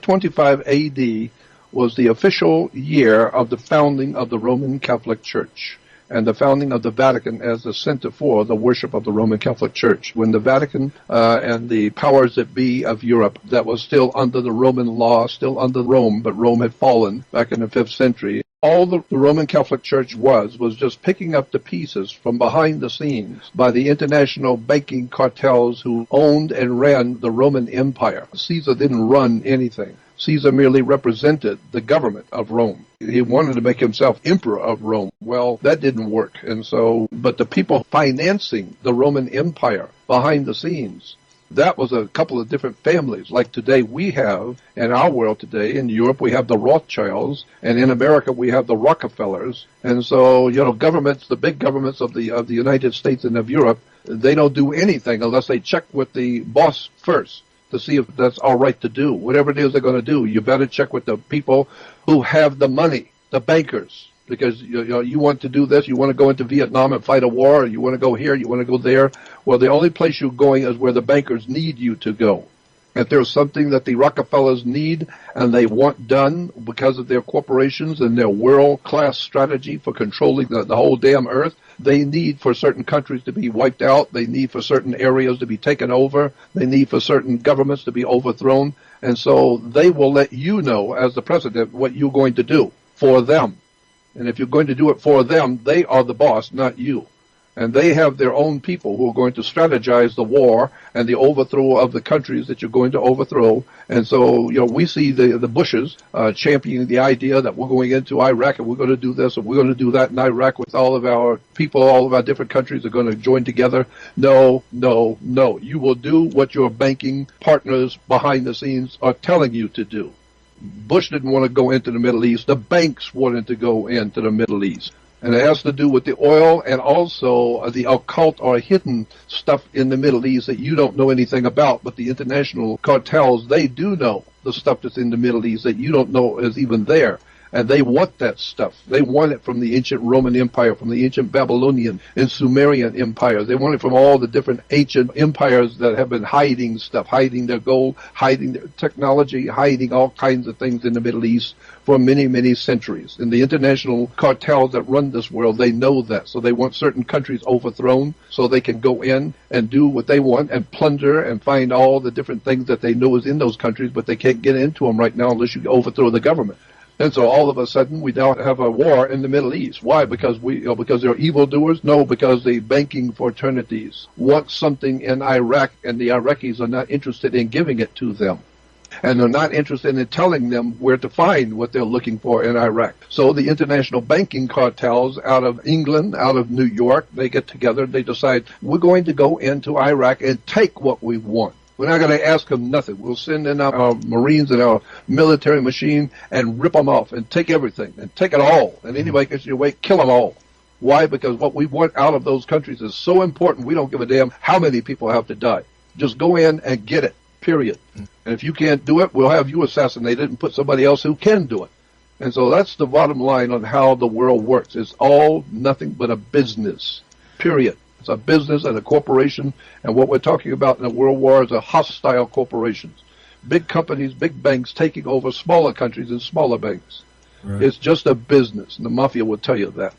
625 AD was the official year of the founding of the Roman Catholic Church and the founding of the Vatican as the center for the worship of the Roman Catholic Church. When the Vatican and the powers that be of Europe, that was still under the Roman law, still under Rome, but Rome had fallen back in the 5th century. All the Roman Catholic Church was just picking up the pieces from behind the scenes by the international banking cartels who owned and ran the Roman Empire. Caesar didn't run anything. Caesar merely represented the government of Rome. He wanted to make himself emperor of Rome. Well, that didn't work. And so, but the people financing the Roman Empire behind the scenes, that was a couple of different families. Like today we have, in our world today, in Europe we have the Rothschilds, and in America we have the Rockefellers. And so, governments, the big governments of the United States and of Europe, they don't do anything unless they check with the boss first to see if that's all right to do. Whatever it is they're going to do, you better check with the people who have the money, the bankers. Because you want to do this, you want to go into Vietnam and fight a war, or you want to go here, you want to go there. Well, the only place you're going is where the bankers need you to go. If there's something that the Rockefellers need and they want done because of their corporations and their world-class strategy for controlling the whole damn earth, they need for certain countries to be wiped out. They need for certain areas to be taken over. They need for certain governments to be overthrown. And so they will let you know, as the president, what you're going to do for them. And if you're going to do it for them, they are the boss, not you. And they have their own people who are going to strategize the war and the overthrow of the countries that you're going to overthrow. And so, we see the Bushes championing the idea that we're going into Iraq and we're going to do this and we're going to do that in Iraq with all of our people, all of our different countries are going to join together. No, no, no. You will do what your banking partners behind the scenes are telling you to do. Bush didn't want to go into the Middle East. The banks wanted to go into the Middle East. And it has to do with the oil and also the occult or hidden stuff in the Middle East that you don't know anything about. But the international cartels, they do know the stuff that's in the Middle East that you don't know is even there. And they want that stuff. They want it from the ancient Roman Empire, from the ancient Babylonian and Sumerian empires. They want it from all the different ancient empires that have been hiding stuff, hiding their gold, hiding their technology, hiding all kinds of things in the Middle East for many, many centuries. And the international cartels that run this world, they know that. So they want certain countries overthrown so they can go in and do what they want and plunder and find all the different things that they know is in those countries, but they can't get into them right now unless you overthrow the government. And so all of a sudden we now have a war in the Middle East. Why? Because because they're evildoers? No, because the banking fraternities want something in Iraq, and the Iraqis are not interested in giving it to them. And they're not interested in telling them where to find what they're looking for in Iraq. So the international banking cartels out of England, out of New York, they get together, they decide, we're going to go into Iraq and take what we want. We're not going to ask them nothing. We'll send in our Marines and our military machine and rip them off and take everything and take it all. And anybody gets in your way, kill them all. Why? Because what we want out of those countries is so important, we don't give a damn how many people have to die. Just go in and get it, period. And if you can't do it, we'll have you assassinated and put somebody else who can do it. And so that's the bottom line on how the world works. It's all nothing but a business, period. It's a business and a corporation, and what we're talking about in a world war is a hostile corporations. Big companies, big banks taking over smaller countries and smaller banks. Right. It's just a business, and the mafia will tell you that.